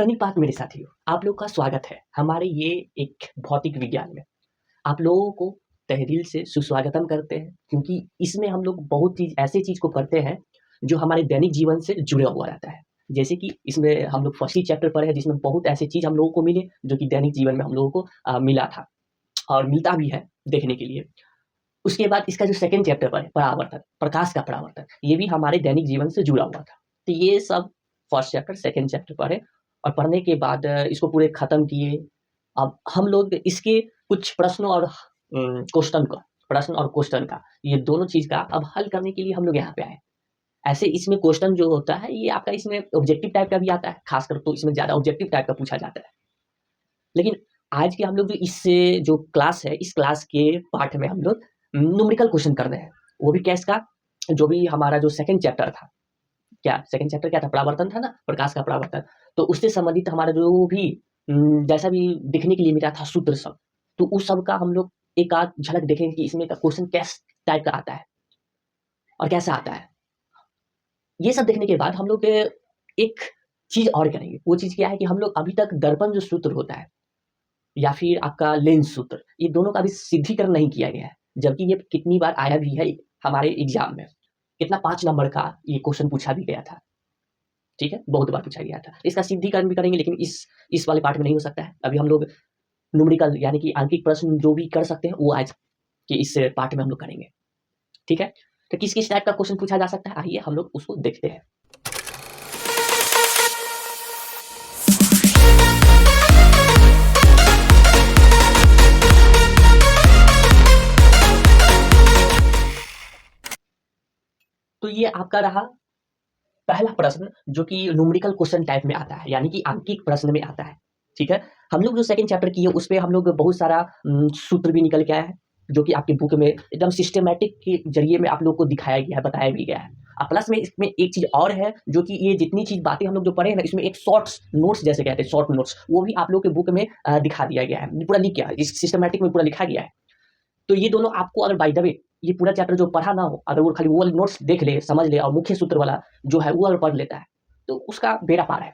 Learning path मेरे साथियों, आप लोग का स्वागत है हमारे ये एक भौतिक विज्ञान में। आप लोगों को तहे दिल से सुस्वागतम करते हैं, क्योंकि इसमें हम लोग बहुत चीज़ ऐसी चीज़ को करते हैं, जो हमारे दैनिक जीवन से जुड़ा हुआ रहता है। जैसे कि इसमें हम लोग फर्स्ट ही चैप्टर पढ़े हैं, जिसमें बहुत ऐसी चीज़ हम लोगों को मिले, जो कि दैनिक जीवन में हम लोगों को मिला था और मिलता भी है देखने के लिए। उसके बाद इसका जो सेकंड चैप्टर पढ़े, परावर्तन, प्रकाश का परावर्तन, ये भी हमारे दैनिक जीवन से जुड़ा हुआ था। तो ये सब फर्स्ट चैप्टर, सेकंड चैप्टर पढ़े और पढ़ने के बाद इसको पूरे खत्म किए। अब हम लोग इसके कुछ प्रश्नों और प्रश्न का ये दोनों चीज़ का अब हल करने के लिए हम लोग यहाँ पे आए। ऐसे इसमें क्वेश्चन जो होता है, ये आपका इसमें ऑब्जेक्टिव टाइप का भी आता है, खासकर तो इसमें ज़्यादा ऑब्जेक्टिव टाइप का पूछा जाता है। लेकिन आज के हम लोग जो क्लास है, इस क्लास के पार्ट में हम लोग न्यूमेरिकल क्वेश्चन कर रहे हैं। वो भी कैस का, जो भी हमारा जो सेकंड चैप्टर था, सेकंड चैप्टर क्या था, परावर्तन था ना, प्रकाश का परावर्तन। तो उससे संबंधित हमारा जो भी जैसा भी दिखने के लिए मिला था सूत्र सब, तो उस सब का हम लोग एक आध झलक देखेंगे कि इसमें का क्वेश्चन किस टाइप का आता है और कैसा आता है। ये सब देखने के बाद हम लोग एक चीज और करेंगे। वो चीज क्या है कि हम लोग अभी तक दर्पण जो सूत्र होता है या फिर आपका लेंस सूत्र, ये दोनों का भी सिद्धिकरण नहीं किया गया है, जबकि ये कितनी बार आया भी है हमारे एग्जाम में। कितना 5 नंबर का ये क्वेश्चन पूछा भी गया था, ठीक है, बहुत बार पूछा गया था। इसका सिद्धिकरण भी करेंगे, लेकिन इस वाले पार्ट में नहीं हो सकता है। अभी हम लोग न्यूमेरिकल यानी कि आंकिक प्रश्न जो भी कर सकते हैं, वो आज के इस पार्ट में हम लोग करेंगे, ठीक है। तो किस किस टाइप का क्वेश्चन पूछा जा सकता है, आइए हम लोग उसको देखते हैं। तो ये आपका रहा पहला प्रश्न, जो कि न्यूमेरिकल क्वेश्चन टाइप में आता है, यानी कि आंकिक प्रश्न में आता है, ठीक है। हम लोग जो सेकंड चैप्टर किए, उस पे हम लोग बहुत सारा सूत्र भी निकल के आया है, जो कि आपकी बुक में एकदम सिस्टमैटिक के जरिए में आप लोग को दिखाया गया है, बताया भी गया है। प्लस में इसमें एक चीज और है, जो कि ये जितनी चीज बातें हम लोग जो पढ़े हैं ना, इसमें एक शॉर्ट्स नोट्स जैसे कहते हैं, शॉर्ट नोट्स, वो भी आप लोग के बुक में दिखा दिया गया है, पूरा लिख गया है, इस सिस्टमैटिक में पूरा लिखा गया है। तो ये दोनों आपको अगर बाय द वे ये पूरा चैप्टर जो पढ़ा ना हो, अगर वो खाली वो नोट्स देख ले, समझ ले और मुख्य सूत्र वाला जो है वो अगर पढ़ लेता है, तो उसका बेड़ा पार है।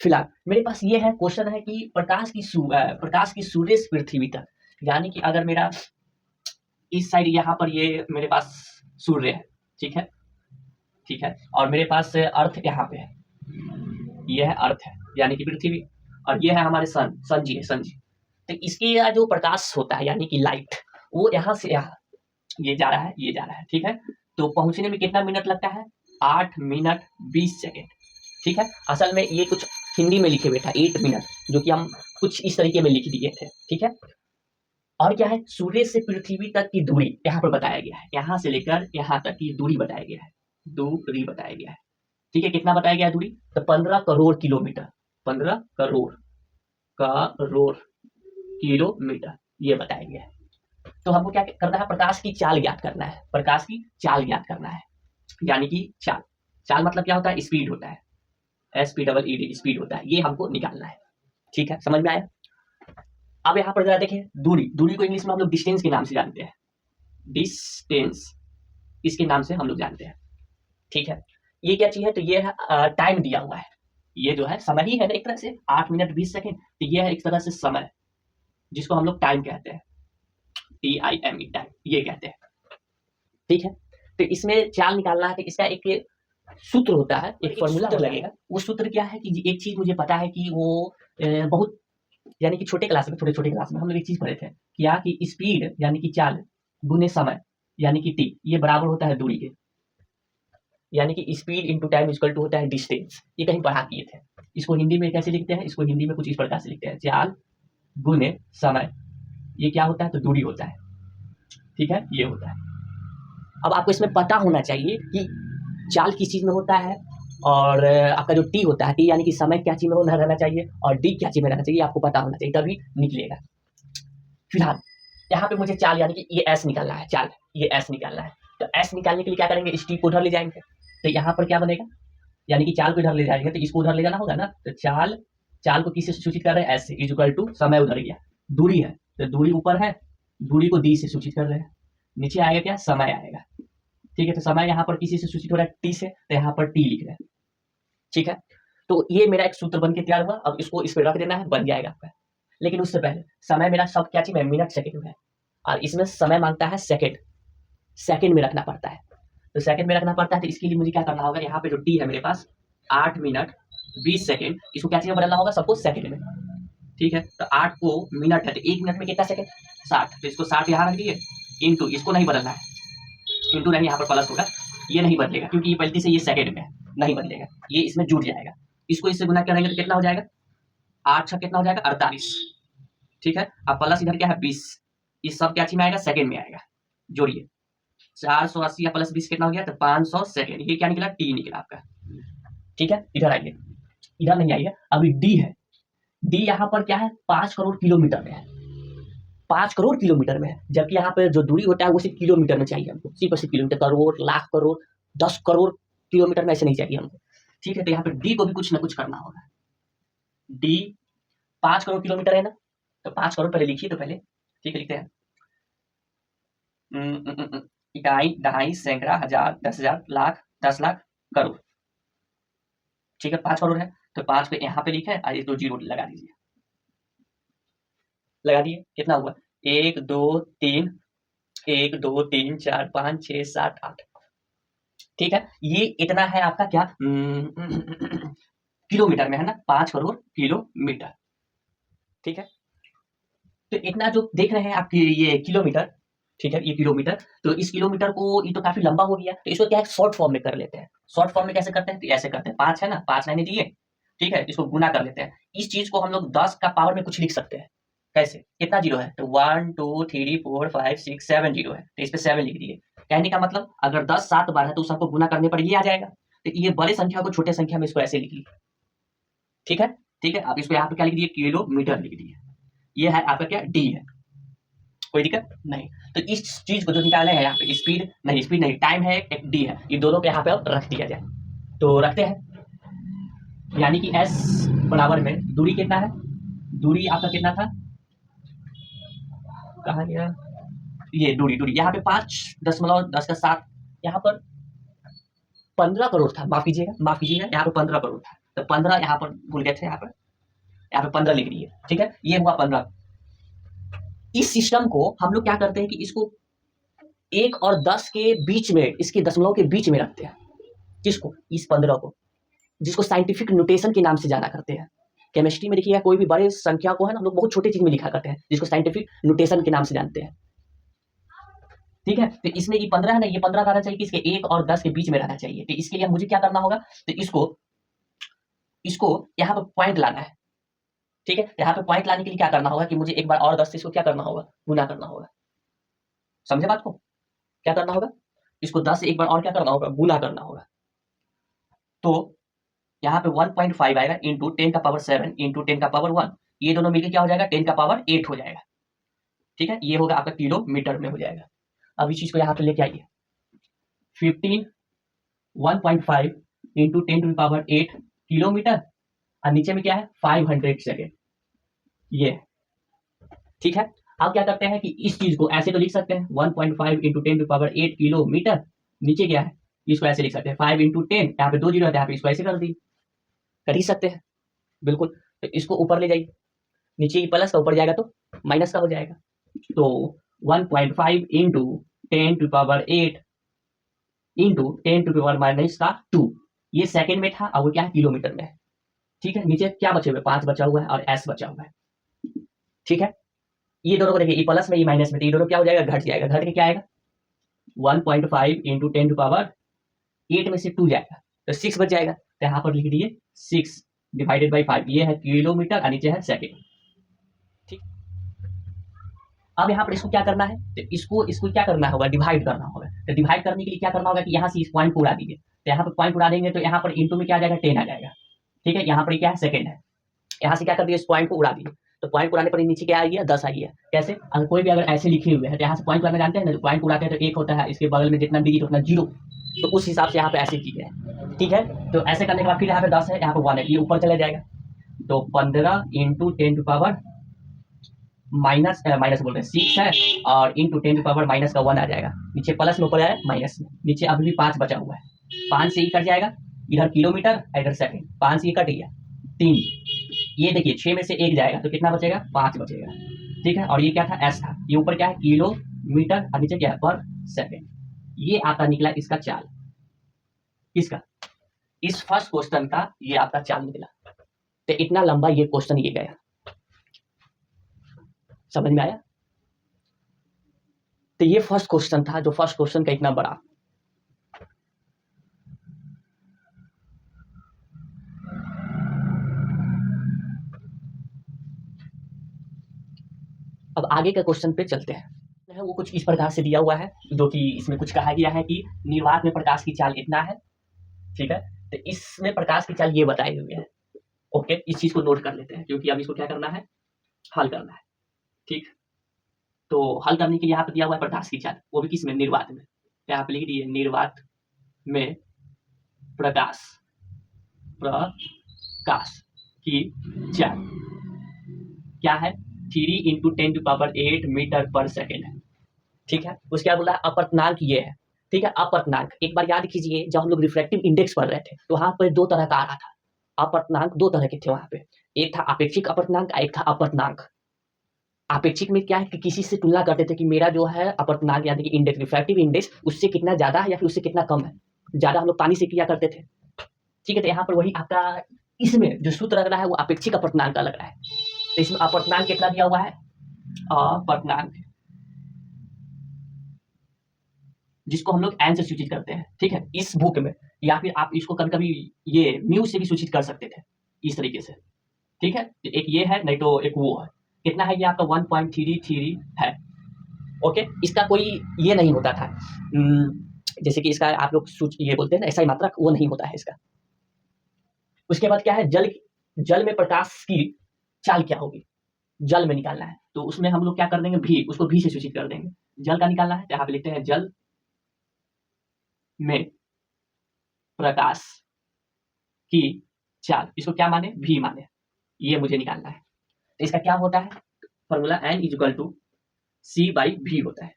फिलहाल मेरे पास ये है क्वेश्चन है कि प्रकाश की सूर्य से पृथ्वी तक, यानी कि अगर मेरा इस साइड यहाँ पर ये मेरे पास सूर्य है, ठीक है, ठीक है, और मेरे पास अर्थ यहाँ पे है, ये है अर्थ है यानी कि पृथ्वी, और ये है हमारे सन जी है, सन जी। तो इसके जो प्रकाश होता है यानी कि लाइट, वो यहाँ से यहाँ ये जा रहा है, ये जा रहा है, ठीक है। तो पहुंचने में कितना मिनट लगता है, 8 मिनट 20 सेकेंड, ठीक है। असल में ये कुछ हिंदी में लिखे हुए था 8 मिनट, जो कि हम कुछ इस तरीके में लिख दिए थे, ठीक है। और क्या है, सूर्य से पृथ्वी तक की दूरी यहाँ पर बताया गया है, यहाँ से लेकर यहाँ तक की दूरी बताया गया है, दूरी बताया गया है, ठीक है। कितना बताया गया है दूरी, तो 15 करोड़ किलोमीटर, 15 करोड़ किलोमीटर ये बताया गया है। तो हमको क्या करना है, प्रकाश की चाल ज्ञात करना है, प्रकाश की चाल ज्ञात करना है, यानी कि चाल मतलब क्या होता है, स्पीड होता है, SPEED स्पीड होता है, ये हमको निकालना है, ठीक है, समझ में आया। अब यहाँ पर जरा देखें, दूरी को इंग्लिश में हम लोग डिस्टेंस के नाम से जानते हैं, डिस्टेंस इसके नाम से हम लोग जानते हैं, ठीक है। ये क्या चीज है, तो ये है टाइम दिया हुआ है, ये जो है समय ही है ना एक तरह से, 8 मिनट 20 सेकेंड, तो ये है एक तरह से समय, जिसको हम लोग टाइम कहते हैं, TIME टाइम ये कहते हैं, ठीक है। तो इसमें चाल निकालना है, तो इसका एक सूत्र होता है, एक फॉर्मूला लगेगा। वो सूत्र क्या है कि एक चीज मुझे पता है कि वो बहुत, यानी कि छोटे क्लास में, छोटे क्लास में हम लोग एक चीज पढ़े थे, क्या कि स्पीड यानी कि चाल गुने समय यानी कि टी, ये बराबर होता है दूरी के, यानी कि speed into time equal to होता है डिस्टेंस। ये कहीं पढ़ा किए थे। इसको हिंदी में कैसे लिखते हैं, इसको हिंदी में कुछ इस प्रकार से लिखते हैं, चाल गुने समय, ये क्या होता है, तो दूरी होता है, ठीक है, ये होता है। अब आपको इसमें पता होना चाहिए कि चाल किस चीज में होता है, और आपका जो टी होता है, टी यानी कि समय क्या चीज में होना रहना चाहिए, और डी क्या चीज में रहना चाहिए, आपको पता होना चाहिए, तभी निकलेगा। फिलहाल यहाँ पे मुझे चाल यानी कि ये एस निकालना है, चाल ये एस निकालना है। तो एस निकालने के लिए क्या करेंगे, इस टी को उधर ले जाएंगे, तो यहाँ पर क्या बनेगा, यानी कि चाल को इधर ले जाएंगे, तो इसको उधर ले जाना होगा ना, तो चाल को किससे सूचित कर रहे हैं, एस से, इज इक्वल टू समय उधर गया, दूरी है तो दूरी ऊपर है, दूरी को डी से सूचित कर रहे हैं, नीचे आएगा क्या, समय आएगा, ठीक है। तो समय यहाँ पर किसी से सूचित हो रहा है, टी से, तो यहाँ पर टी लिख रहे हैं, ठीक है। तो ये मेरा एक सूत्र बन के तैयार हुआ। अब इसको इस पे रख देना है, बन जाएगा आपका। लेकिन उससे पहले समय मेरा सब क्या चाहिए, मिनट सेकंड में है, और इसमें समय मांगता है सेकंड, सेकंड में रखना पड़ता है। तो सेकंड में रखना पड़ता है, तो इसके लिए मुझे क्या करना होगा, यहाँ पे जो टी है मेरे पास 8 मिनट 20 सेकंड, इसको क्या चीज में बदलना होगा, सबको सेकंड में। ठीक है, तो 8 को मिनट है, तो 1 मिनट में कितना सेकंड, 60, तो इसको 60 यहाँ रख दिए, इंटू, इसको नहीं बदलना है, इंटू नहीं, यहाँ पर प्लस होगा, ये नहीं बदलेगा क्योंकि ये गलती से ये सेकंड में है, नहीं बदलेगा, ये इसमें जुड़ जाएगा। इसको इससे गुना करेंगे तो कितना हो जाएगा, 8 छः कितना हो जाएगा, 48। ठीक है, अब प्लस इधर क्या है 20, इस सब क्या चीज में आएगा, सेकंड में आएगा, जोड़िए 480 या प्लस 20 कितना हो गया, तो 500 सेकंड, ये क्या निकला, टी निकला आपका। ठीक है, इधर आइए, इधर नहीं आइए, अभी डी है, डी यहाँ पर क्या है, 5 करोड़ किलोमीटर में है, 5 करोड़ किलोमीटर में है, जबकि यहाँ पे जो दूरी होता है वो सिर्फ किलोमीटर में चाहिए हमको, सिर्फ किलोमीटर, करोड़, लाख करोड़, 10 करोड़ किलोमीटर में ऐसे नहीं चाहिए हमको। ठीक है, तो यहाँ पे डी को भी कुछ ना कुछ करना होगा। डी 5 करोड़ किलोमीटर है ना, तो 5 करोड़ पहले लिखिए, तो पहले ठीक है लिखते हैं, इकाई, दहाई, सैकड़ा, हजार, 10,000, लाख, 10 लाख, करोड़। ठीक है, 5 करोड़ है, तो 5 पे यहाँ पे लिखे और ये 2 जीरो लगा दीजिए, लगा दिए, कितना हुआ, 1 2 3, 1 2 3 4 5 6 7 8। ठीक है, ये इतना है आपका क्या, किलोमीटर में है ना, 5 करोड़ किलोमीटर। ठीक है, तो इतना जो देख रहे हैं आप ये किलोमीटर, ठीक है, ये किलोमीटर, तो इस किलोमीटर को, ये तो काफी लंबा हो गया, तो इसको क्या है, शॉर्ट फॉर्म में कर लेते हैं। शॉर्ट फॉर्म में कैसे करते हैं, तो ऐसे करते हैं, 5 है ना, 5 लाइनें दिए, ठीक है, इसको गुना कर लेते हैं। इस चीज को हम लोग 10 का पावर में कुछ लिख सकते हैं, कैसे, कितना जीरो है, तो 1 2 3 4 5 6 7 जीरो है, तो इस पे 7 लिख दिए। कहने का मतलब अगर 10 7 बार है तो सबको गुना करने पर ये आ जाएगा, तो ये बड़े संख्या को छोटे संख्या में इसको ऐसे लिख लीजिए। ठीक है, ठीक है, आप इसको यहाँ पे क्या लिख दिए, किलोमीटर लिख दिए, ये है आपका क्या, डी है, कोई दिक्कत नहीं। तो इस चीज को जो निकाले हैं यहाँ पे, स्पीड नहीं, टाइम है, एक डी है, ये दोनों के यहाँ पे अब रख दिया जाए, तो रखते हैं। यानी कि s बराबर में दूरी कितना है, दूरी आपका कितना था, कहा गया, ये दूरी यहाँ पे 5.10 यहाँ पर 15 करोड़ था, माफ कीजिएगा, यहाँ पे 15 करोड़ था, तो 15 यहाँ पर भूल गए थे, यहाँ पे 15 लिख दिए। ठीक है, ये हुआ 15। इस सिस्टम को हम लोग क्या करते हैं कि इसको 1 और 10 के बीच में, इसके दशमलव के बीच में रखते हैं, किसको, इस 15 को, जिसको साइंटिफिक नोटेशन के नाम से जाना करते हैं। केमिस्ट्री में देखिएगा, कोई भी बड़े संख्या को है ना, हम लोग बहुत छोटे चीज में लिखा करते हैं, जिसको साइंटिफिक नोटेशन के नाम से जानते हैं। ठीक है, तो इसमें ये 15 है ना, ये 15 रहना चाहिए, किसके, 1 और 10 के बीच में रहना चाहिए। तो इसके लिए मुझे क्या करना होगा, तो इसको यहाँ पर पॉइंट लाना है। ठीक है, यहाँ पे पॉइंट लाने के लिए क्या करना होगा कि मुझे एक बार और 10 से इसको क्या करना होगा, गुना करना होगा। समझे बात को, क्या करना होगा, इसको 10 से एक बार और क्या करना होगा, गुना करना होगा। तो यहाँ पे 1.5 आएगा इंटू 10 का पावर 7 इंटू 10 का पावर 1, ये दोनों मिलकर क्या हो जाएगा, 10 का पावर 8 हो जाएगा। ठीक है, ये होगा आपका किलोमीटर में हो जाएगा। अब इस चीज को यहाँ पे लेके आइए, 1.5 इंटू 10 टू पावर 8 किलोमीटर, और नीचे में क्या है, 500 सेकेंड, ये। ठीक है, अब क्या करते हैं कि इस चीज को ऐसे तो लिख सकते हैं, 1.5 इंटू 10 टू पावर 8 किलोमीटर, नीचे क्या है, इसको ऐसे लिख सकते हैं 5 इंटू 10, यहाँ पे 2 जीरो है, यहाँ पे इसको ऐसे कर दी, कर ही सकते हैं बिल्कुल। तो इसको ऊपर ले जाइए, नीचे ही प्लस का, ऊपर जाएगा तो माइनस का हो जाएगा। तो 1.5 into 10 to power 8 into 10 to power minus का 2, ये सेकंड में था, और वो क्या है, किलोमीटर में है। ठीक है, नीचे क्या बचे हुए, 5 बचा हुआ है और s बचा हुआ है। ठीक है, ये दोनों को देखिए, ये प्लस में ये माइनस में, तो ये दोनों क्या हो जाएगा, घट जाएगा, घट के क्या आएगा, 1.5 इंटू 10 टू पावर 8 में से 2 जाएगा, तो 6 बच जाएगा, तो यहाँ पर लिख दिए 6 डिवाइडेड बाई 5, ये है किलोमीटर और नीचे है सेकेंड। ठीक, अब यहाँ पर इसको क्या करना है, तो इसको क्या करना होगा, डिवाइड करना होगा। तो डिवाइड करने के लिए क्या करना होगा कि यहाँ से इस पॉइंट को उड़ा दीजिए, तो यहाँ पर पॉइंट उड़ा देंगे तो यहाँ पर इंटू में क्या आ जाएगा, 10 आ जाएगा। ठीक है, यहाँ पर क्या है, सेकेंड है, यहाँ से क्या कर दिया, इस पॉइंट को उड़ा दिए, तो पॉइंट उड़ाने पर नीचे क्या आ गया, 10 आ गया। कैसे, अगर कोई भी अगर ऐसे लिखे हुए हैं तो यहाँ से पॉइंट उड़ाना जानते हैं ना, तो पॉइंट उड़ाते हैं तो 1 होता है, इसके बगल में जितना डिजिट उतना 0, तो उस हिसाब से यहाँ पे ऐसे किया है। ठीक है, तो ऐसे करने के बाद फिर यहाँ पे 10 है, यहाँ पे 1 है, ये ऊपर चला जाएगा, तो 15 इंटू 10 टू पावर माइनस बोल रहे हैं 6 है, और इंटू 10 टू पावर माइनस का 1 आ जाएगा, नीचे प्लस में, ऊपर आया माइनस में, नीचे अभी भी 5 बचा हुआ है, 5 से ही कट जाएगा, इधर किलोमीटर, इधर सेकंड, 5 ये कट गया, 3, ये देखिए 6 में से 1 जाएगा तो कितना बचेगा, 5 बचेगा। ठीक है, और ये क्या था, एस था, ये ऊपर क्या है, किलोमीटर, और नीचे क्या है, पर सेकंड। ये आपका निकला इसका चाल, किसका, इस फर्स्ट क्वेश्चन का ये आपका चाल निकला। तो इतना लंबा ये क्वेश्चन ये गया, समझ में आया। तो ये फर्स्ट क्वेश्चन था, जो फर्स्ट क्वेश्चन का इतना बड़ा। अब आगे के क्वेश्चन पे चलते हैं। वो कुछ इस प्रकार से दिया हुआ है, जो कि इसमें कुछ कहा गया है कि निर्वात में प्रकाश की चाल इतना है। ठीक है, तो इसमें प्रकाश की चाल ये बताई हुई है। ओके, इस चीज को नोट कर लेते हैं, क्योंकि अब इसको क्या करना है, हल करना है। ठीक, तो हल करने के लिए यहाँ पे दिया हुआ है प्रकाश की चाल, वो भी किसमें, निर्वात में। यहाँ पे लिख दिए निर्वात में प्रकाश की चाल क्या है, 3 × 10⁸ मीटर पर सेकेंड है। ठीक है, उसके बाद बोला अपवर्तनांक ये है। ठीक है, अपवर्तनांक एक बार याद कीजिए, जब हम लोग रिफ्रैक्टिव इंडेक्स पढ़ रहे थे तो वहां पर 2 तरह का आ रहा था, अपवर्तनांक 2 तरह के थे वहां पे, एक था अपेक्षिक अपवर्तनांक, एक था अपवर्तनांक। अपेक्षिक में क्या है कि किसी से तुलना करते थे कि मेरा जो है अपवर्तनांक यानी कि इंडेक्स, रिफ्रैक्टिव इंडेक्स उससे कितना ज्यादा है या फिर उससे कितना कम है। ज्यादा हम लोग पानी से किया करते थे। ठीक है, तो यहाँ पर वही आपका इसमें जो सूत्र लग रहा है वो अपेक्षिक अपवर्तनांक का लग रहा है। तो इसमें अपवर्तनांक कितना दिया हुआ है, अपवर्तनांक जिसको हम लोग एन से सूचित करते हैं। ठीक है, इस बुक में, या फिर आप इसको कभी कभी ये म्यू से भी सूचित कर सकते थे, इस तरीके से। ठीक है, एक ये है, नहीं तो एक वो है। कितना है ये आपका, 1.33 है। ओके, इसका कोई ये नहीं होता था, जैसे कि इसका आप लोग ये बोलते हैं ना, ऐसा ही मात्रक, वो नहीं होता है इसका। उसके बाद क्या है, जल में प्रकाश की चाल क्या होगी, जल में निकालना है, तो उसमें हम लोग क्या कर देंगे, भी, उसको भी से सूचित कर देंगे। जल का निकालना है तो यहाँ पे लिखते हैं जल में प्रकाश की चाल, इसको क्या माने, भी माने, ये मुझे निकालना है। तो इसका क्या होता है फॉर्मूला, n = c/v होता है।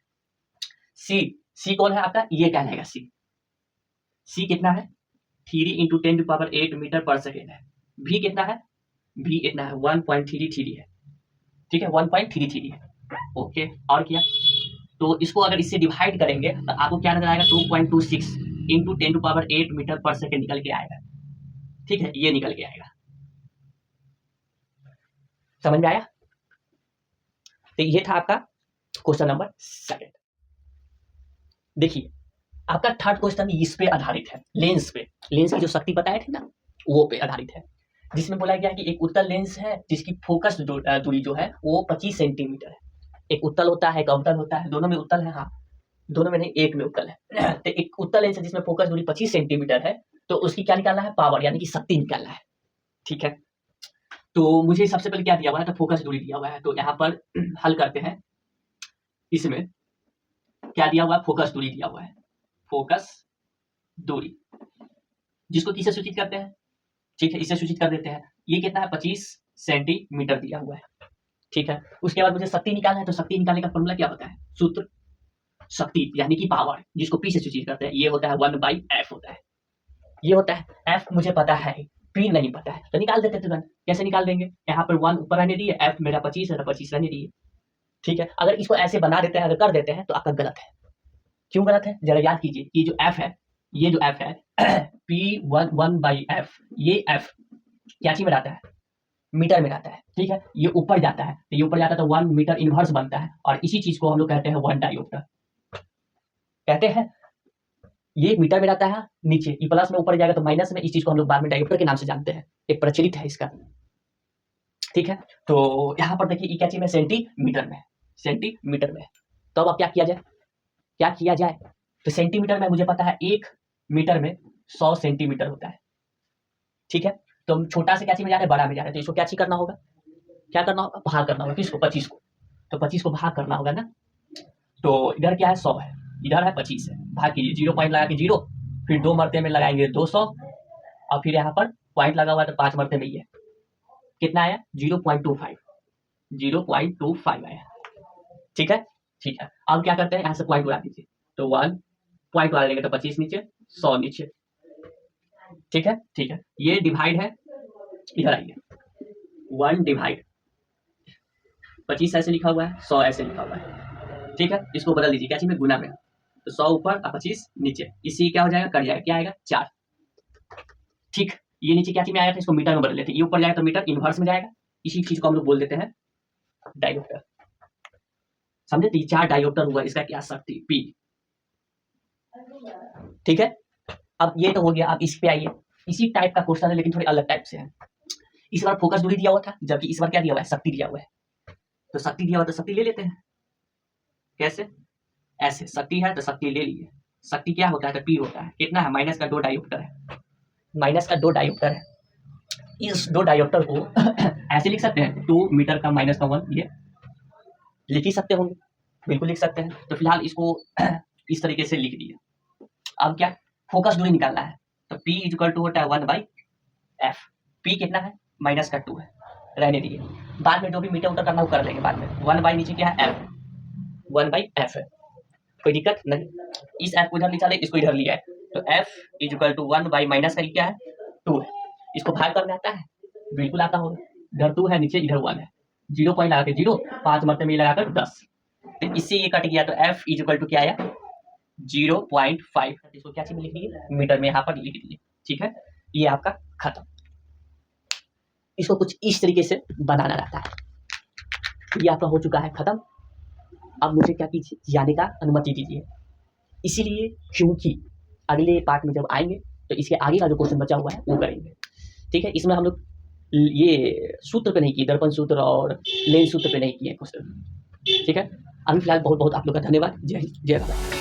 c कौन है आपका, ये क्या रहेगा, c कितना है, 3 × 10⁸ मीटर पर सेकेंड है। v कितना है, v इतना है 1.33 है। ठीक है, 1.33 है। ओके, और क्या, तो इसको अगर इससे डिवाइड करेंगे तो आपको क्या नजर आएगा, 2.26 × 10⁸ मीटर पर सेकेंड निकल के आएगा। ठीक है, ये निकल के आएगा, समझ में आया। तो ये था आपका क्वेश्चन नंबर 2। देखिए आपका थर्ड क्वेश्चन इस पे आधारित है, लेंस पे, लेंस की जो शक्ति बताए थे ना, वो पे आधारित है, जिसमें बोला गया कि एक उत्तल लेंस है जिसकी फोकस दूरी जो है वो 25 सेंटीमीटर है। एक उत्तल होता है, एक अवतल होता है, दोनों में उत्तल है, हाँ दोनों में नहीं, एक में उत्तल है। तो एक उत्तल लेंस है जिसमें फोकस दूरी 25 सेंटीमीटर है, तो उसकी क्या निकालना है, पावर यानी कि शक्ति निकालना है। ठीक है, तो मुझे सबसे पहले क्या दिया हुआ है, तो फोकस दूरी दिया हुआ है, तो यहाँ पर हल करते हैं। इसमें क्या दिया हुआ है, फोकस दूरी दिया हुआ है, फोकस दूरी जिसको किससे सूचित करते हैं, ठीक है इसे सूचित कर देते हैं। ये कितना है, 25 सेंटीमीटर दिया हुआ है। ठीक है, उसके बाद मुझे शक्ति निकालना है, तो शक्ति निकालने का फॉर्मूला क्या होता है, सूत्र, शक्ति यानी कि पावर जिसको पी से सूचित करते हैं, ये होता है 1/f होता है। ये होता है, f मुझे पता है, p नहीं पता है, तो निकाल देते तुरंत। कैसे निकाल देंगे, यहाँ पर 1 ऊपर रहने दिए, f मेरा 25 है तो 25 रहने दिए। ठीक है, अगर इसको ऐसे बना देते हैं, अगर कर देते हैं तो आपका गलत है। क्यों गलत है, जरा याद कीजिए कि जो f है, ये जो f है p1/f, ये f क्या चीज में रहता है, मीटर में रहता है। ठीक है, ये ऊपर जाता है, तो ये ऊपर जाता है तो 1 मीटर इनवर्स बनता है, और इसी चीज को हम लोग कहते हैं 1 डायोप्टर कहते हैं। ये मीटर में रहता है, नीचे ये प्लस में ऊपर जाएगा तो माइनस में, इस चीज को हम लोग बाद में डायोप्टर के नाम से जानते हैं, एक प्रचलित है इसका। ठीक है, तो यहाँ पर देखिए क्या चीज में, सेंटीमीटर में, सेंटीमीटर में। तो अब क्या किया जाए, क्या किया जाए, तो सेंटीमीटर में मुझे पता है 1 मीटर में 100 सेंटीमीटर होता है। ठीक है, तो हम छोटा से क्या चीज में जा रहे हैं, बड़ा में जा रहे हैं, तो इसको क्या चीज करना होगा, क्या करना होगा, भाग करना होगा, किसको, 25 को, तो 25 को भाग करना होगा ना। तो इधर क्या है, 100 है, इधर है 25 है, भाग कीजिए, 0 पॉइंट लगा के 0, फिर 2 मरते में लगाएंगे 200, और फिर यहाँ पर पॉइंट लगा हुआ है तो 5 मरते में ये कितना आया, 0.25, 0.25 आया। ठीक है, ठीक है, अब क्या करते हैं, यहाँ से पॉइंट उड़ा दीजिए, तो 1 पॉइंट उड़ा लेंगे तो 25 नीचे, 100 नीचे, ठीक है, ठीक है। ये डिवाइड है, इधर आइए, 1 डिवाइड 25 ऐसे लिखा हुआ है, 100 ऐसे लिखा हुआ है, ठीक है। इसको बदल दीजिए क्या चीज में, गुना में, तो 100 ऊपर और 25 नीचे, इसी क्या हो जाएगा, कट जाएगा, क्या आएगा 4, ठीक। ये नीचे क्या चीज में आया था, इसको मीटर में बदल लेते हैं, ये ऊपर जाएगा तो मीटर इनवर्स में जाएगा, इसी चीज को हम लोग बोल देते हैं डायोप्टर, समझे। तो 4 डायोप्टर हुआ, इसका क्या शक्ति पी, ठीक है। अब ये तो हो गया, अब इस पे आइए, इसी टाइप का क्वेश्चन है लेकिन थोड़े अलग टाइप से है। इस बार फोकस दूरी दिया हुआ था, जबकि इस बार क्या दिया हुआ है, शक्ति दिया हुआ है। तो शक्ति दिया हुआ तो शक्ति ले लेते हैं, कैसे, ऐसे शक्ति है तो शक्ति ले लिए, शक्ति क्या होता है तो पी होता है, कितना है, माइनस का 2 डायोप्टर है, माइनस का 2 डायोप्टर है। इस 2 डायोप्टर को ऐसे लिख सकते हैं, 2 मीटर का माइनस का 1, ये लिख ही सकते होंगे, बिल्कुल लिख सकते हैं। तो फिलहाल इसको इस तरीके से लिख दिए। अब क्या, फोकस दूरी निकालना है, तो P इक्वल टू होता है 1/f, P कितना है, माइनस का 2 है, रहने दिए, बाद में जो भी मीटर उतर करना वो कर लेंगे बाद में। 1 नीचे क्या है, f, 1/f है, कोई दिक्कत नहीं। इस f को इधर निकाले, इसको इधर लिया है, तो f इक्वल टू 1 माइनस का क्या है 2 है, इसको भाग करने आता है, बिल्कुल आता होगा, इधर 2 है नीचे इधर 1 है, 0 पॉइंट लगा के 0, 5 मरते में लगाकर 10, तो इससे ये कट गया, तो f इक्वल टू क्या आया 0.5, इसको क्या चीज में लिख दिए, मीटर में यहाँ पर लिख दिए, ठीक है। ये आपका खत्म। इसको कुछ इस तरीके से बनाना रहता है। ये आपका हो चुका है खत्म। अब मुझे क्या कीजिए, जाने का अनुमति दीजिए, इसीलिए क्योंकि अगले पार्ट में जब आएंगे तो इसके आगे का जो क्वेश्चन बचा हुआ है वो करेंगे, ठीक है। इसमें हम लोग ये सूत्र पे नहीं किए, दर्पण सूत्र और लेंस सूत्र पे नहीं किए क्वेश्चन, ठीक है। अभी फिलहाल बहुत बहुत आप लोग का धन्यवाद। जय हिंद, जय भारत।